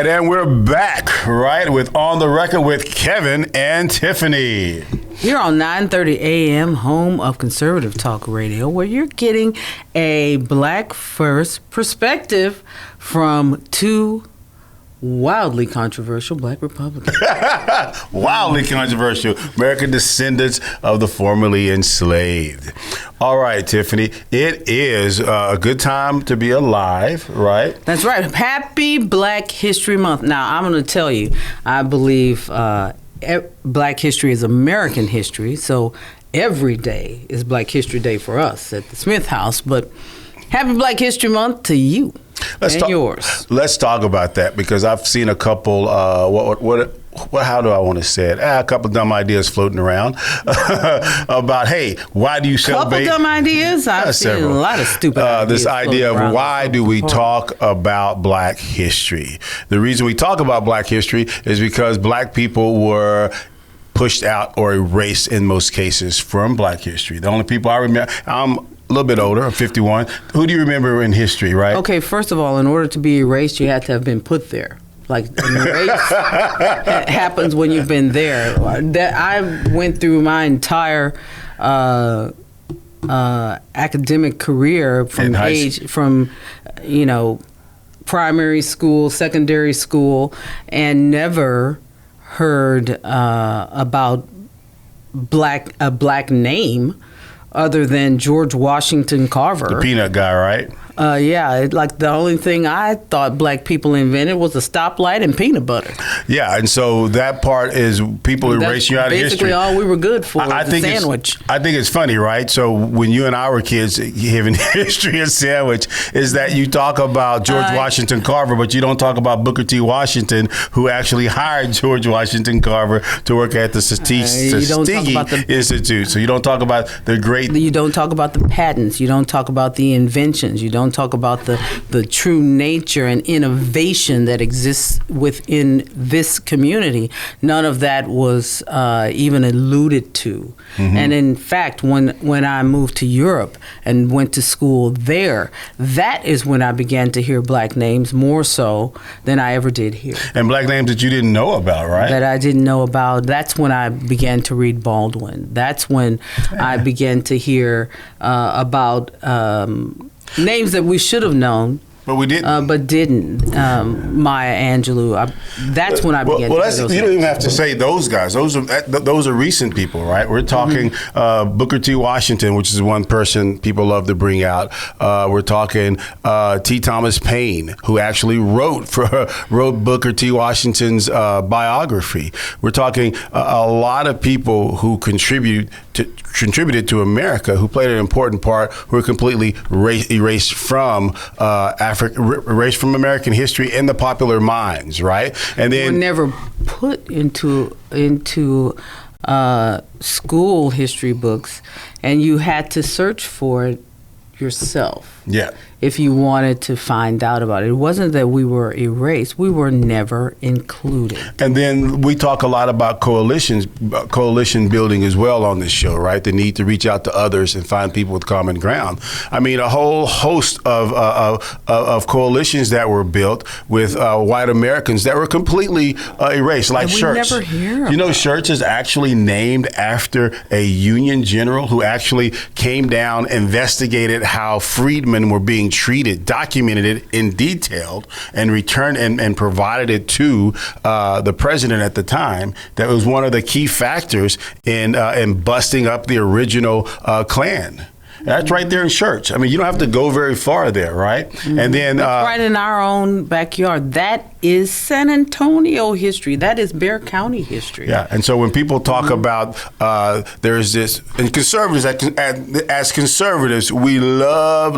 right, and we're back, right, with On the Record with Kevin and Tiffany. Here on 9:30 a.m., home of conservative talk radio, where you're getting a black first perspective from two wildly controversial black Republicans. Wildly controversial. American descendants of the formerly enslaved. All right, Tiffany, it is a good time to be alive, right? That's right. Happy Black History Month. Now, I'm going to tell you, I believe Black history is American history, so every day is Black History Day for us at the Smith House, but happy Black History Month to you. Yours. Let's talk about that, because I've seen a couple. How do I want to say it? A couple dumb ideas floating around about, hey, why do you celebrate? Couple dumb ideas. I've seen a lot of stupid ideas. This idea of why do we talk about Black history? The reason we talk about Black history is because Black people were pushed out or erased in most cases from Black history. The only people I remember, I'm a little bit older, I'm 51. Who do you remember in history, right? Okay, first of all, in order to be erased, you had to have been put there. Like, an erase happens when you've been there. I went through my entire academic career from primary school, secondary school, and never heard about a black name other than George Washington Carver. The peanut guy, right? Like the only thing I thought Black people invented was a stoplight and peanut butter. Yeah, and so that part is people erasing you out of history. Basically all we were good for was a sandwich. I think it's funny, right? So when you and I were kids, having history of sandwich is that you talk about George Washington Carver, but you don't talk about Booker T. Washington, who actually hired George Washington Carver to work at the Tuskegee Institute. So you don't talk about the great... You don't talk about the patents. You don't talk about the inventions. You don't talk about the true nature and innovation that exists within this community. None of that was even alluded to. Mm-hmm. And in fact, when I moved to Europe and went to school there, that is when I began to hear Black names more so than I ever did here. And Black names that you didn't know about, right? That I didn't know about. That's when I began to read Baldwin. That's when I began to hear about names that we should have known, but we didn't. But didn't. Maya Angelou. That's when I began. You don't even have to say those guys. Those are recent people, right? We're talking Booker T. Washington, which is one person people love to bring out. We're talking T. Thomas Paine, who actually wrote Booker T. Washington's biography. We're talking a lot of people who contributed to America, who played an important part, who were completely erased from erased from American history in the popular minds, right? And then were never put into school history books, and you had to search for it yourself. Yeah. If you wanted to find out about it. It wasn't that we were erased. We were never included. And then we talk a lot about coalition building as well on this show, right? The need to reach out to others and find people with common ground. I mean, a whole host of coalitions that were built with white Americans that were completely erased, like Schertz. We never hear You know, Schertz is actually named after a Union general who actually came down, investigated how freedmen were being treated, documented it in detail, and returned and provided it to the president at the time. That was one of the key factors in busting up the original Klan. That's right there in Schertz. I mean, you don't have to go very far there, right? Mm-hmm. And then that's right in our own backyard. That is San Antonio history. That is Bexar County history. Yeah, and so when people talk about there's this, and conservatives, as conservatives, we love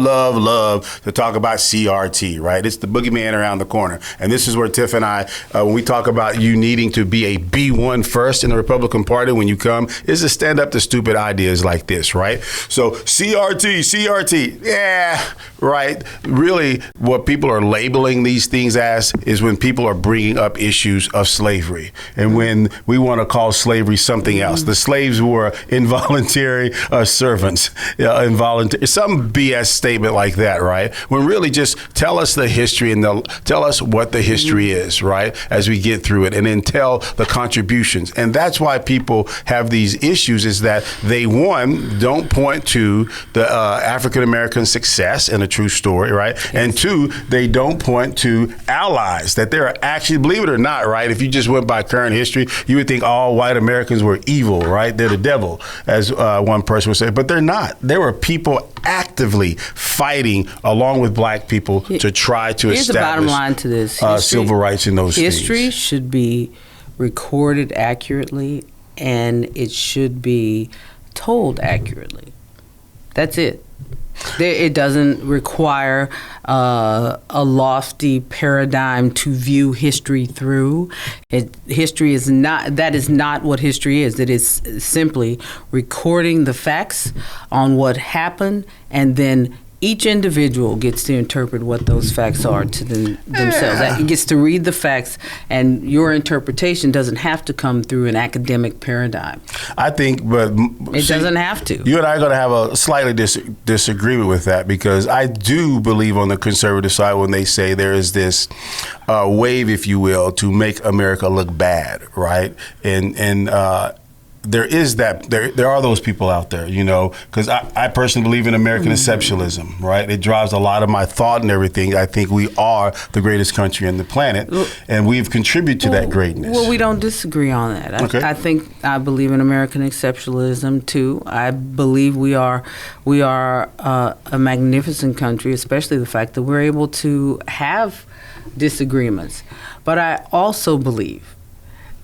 to talk about CRT, right? It's the boogeyman around the corner. And this is where Tiff and I, when we talk about you needing to be a B1 first in the Republican Party when you come, is to stand up to stupid ideas like this, right? So CRT, yeah, right. Really, what people are labeling these things as is when when people are bringing up issues of slavery and when we want to call slavery something else. The slaves were involuntary servants, involuntary, some BS statement like that, right? When really just tell us the history and tell us what the history is, right? As we get through it, and then tell the contributions. And that's why people have these issues, is that they, one, don't point to the African-American success in a true story, right? Yes. And two, they don't point to allies, that there are actually, believe it or not, right? If you just went by current history, you would think all white Americans were evil, right? They're the devil, as one person would say, but they're not. There were people actively fighting along with black people to try to establish the bottom line to this. Civil rights in those history things. Should be recorded accurately, and it should be told accurately. That's it. It doesn't require a lofty paradigm to view history through. History is not. That is not what history is. It is simply recording the facts on what happened, and then each individual gets to interpret what those facts are to themselves. It gets to read the facts, and your interpretation doesn't have to come through an academic paradigm. I think, but it doesn't have to. You and I are going to have a slightly disagreement with that, because I do believe on the conservative side when they say there is this wave, if you will, to make America look bad, right? And there is that. There are those people out there, you know, because I personally believe in American exceptionalism, right? It drives a lot of my thought and everything. I think we are the greatest country on the planet, and we've contributed to that greatness. Well, we don't disagree on that. Okay. I believe in American exceptionalism too. I believe we are a magnificent country, especially the fact that we're able to have disagreements. But I also believe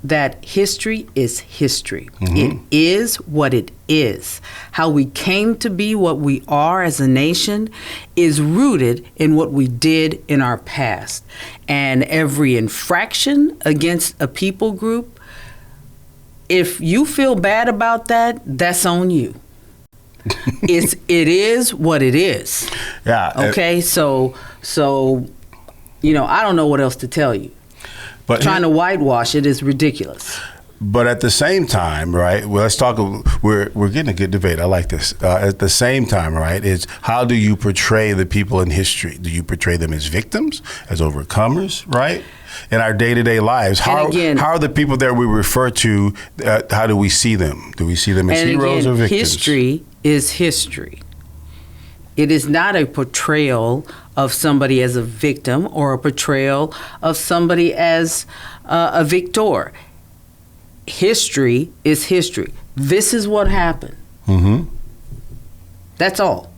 that history is history. It is what it is. How we came to be what we are as a nation is rooted in what we did in our past. And every infraction against a people group, if you feel bad about that, that's on you. It is what it is. Yeah. Okay, so you know, I don't know what else to tell you. But trying to whitewash it is ridiculous. But at the same time, right? Well, let's talk. We're getting a good debate. I like this. At the same time, right? Is how do you portray the people in history? Do you portray them as victims, as overcomers, right? In our day-to-day lives, how are the people that we refer to? How do we see them? Do we see them as heroes or victims? History is history. It is not a portrayal of somebody as a victim or a portrayal of somebody as a victor. History is history. This is what happened. That's all.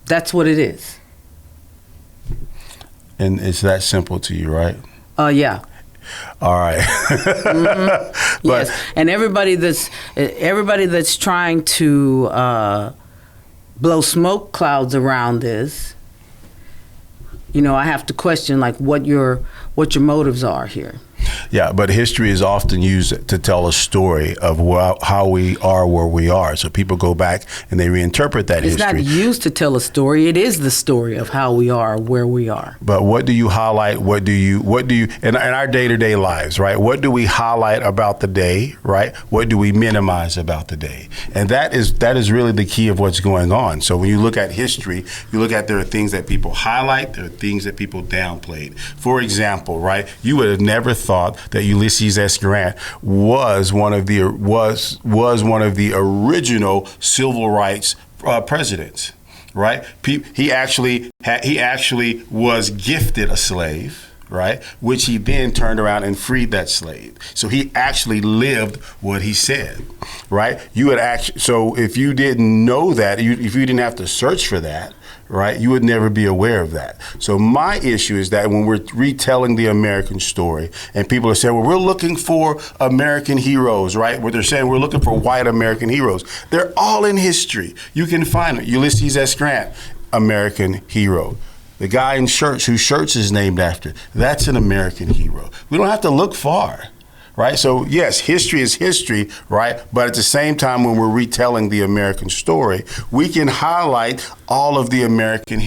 That's what it is. And it's that simple to you, right? Yeah. All right. Yes. And everybody that's trying to blow smoke clouds around this, you know, I have to question like what your motives are here. Yeah, but history is often used to tell a story of how we are where we are. So people go back and they reinterpret that history. It's not used to tell a story. It is the story of how we are where we are. But what do you highlight? What do you in our day-to-day lives, right? What do we highlight about the day, right? What do we minimize about the day? And that is really the key of what's going on. So when you look at history, you look at there are things that people highlight, there are things that people downplayed. For example, right? You would have never thought that Ulysses S. Grant was one of the original civil rights presidents, right? He actually was gifted a slave, right? Which he then turned around and freed that slave. So he actually lived what he said, right? So if you didn't know that, if you didn't have to search for that, right, you would never be aware of that. So my issue is that when we're retelling the American story and people are saying, well, we're looking for American heroes, right? What they're saying, we're looking for white American heroes. They're all in history. You can find it. Ulysses S. Grant, American hero. The guy in shirts, whose shirts is named after, that's an American hero. We don't have to look far. right? So yes, history is history, right? But at the same time, when we're retelling the American story, we can highlight all of the American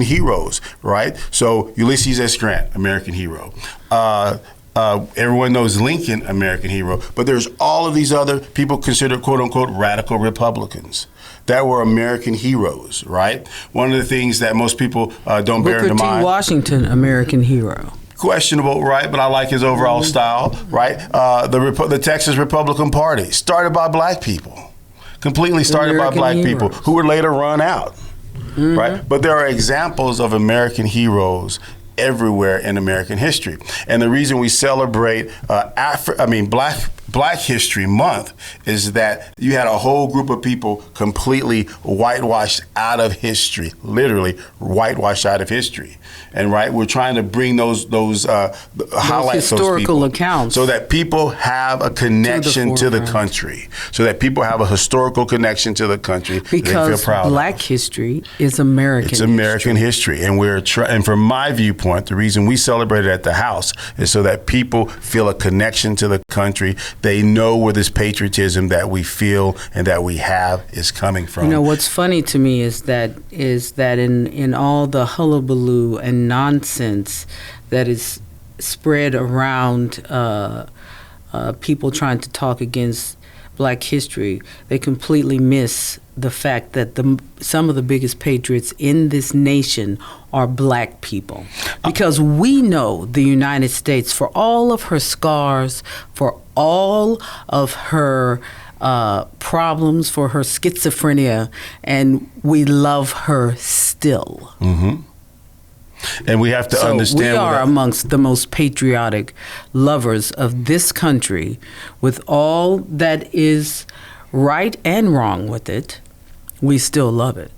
heroes, right? So Ulysses S. Grant, American hero. Everyone knows Lincoln, American hero, but there's all of these other people considered quote unquote radical Republicans that were American heroes, right? One of the things that most people don't bear in Booker T. mind. Washington, American hero. Questionable, right? But I like his overall style, right? The Texas Republican Party, started by black people, completely started American by black heroes. people who were later run out, right? But there are examples of American heroes everywhere in American history. And the reason we celebrate Black History Month is that you had a whole group of people completely whitewashed out of history, literally whitewashed out of history. And right, we're trying to bring those highlight historical those people accounts so that people have a connection to the country, so that people have a historical connection to the country that they feel Because proud Black of. history is American. It's American history, and and from my viewpoint, the reason we celebrate it at the house is so that people feel a connection to the country. They know where this patriotism that we feel and that we have is coming from. You know, what's funny to me is that in all the hullabaloo and nonsense that is spread around people trying to talk against Black history, they completely miss the fact that some of the biggest patriots in this nation are Black people. Because we know the United States, for all of her scars, for all of her problems, for her schizophrenia, and we love her still. Mm-hmm. And we have to understand. We are amongst the most patriotic lovers of this country, with all that is right and wrong with it. We still love it.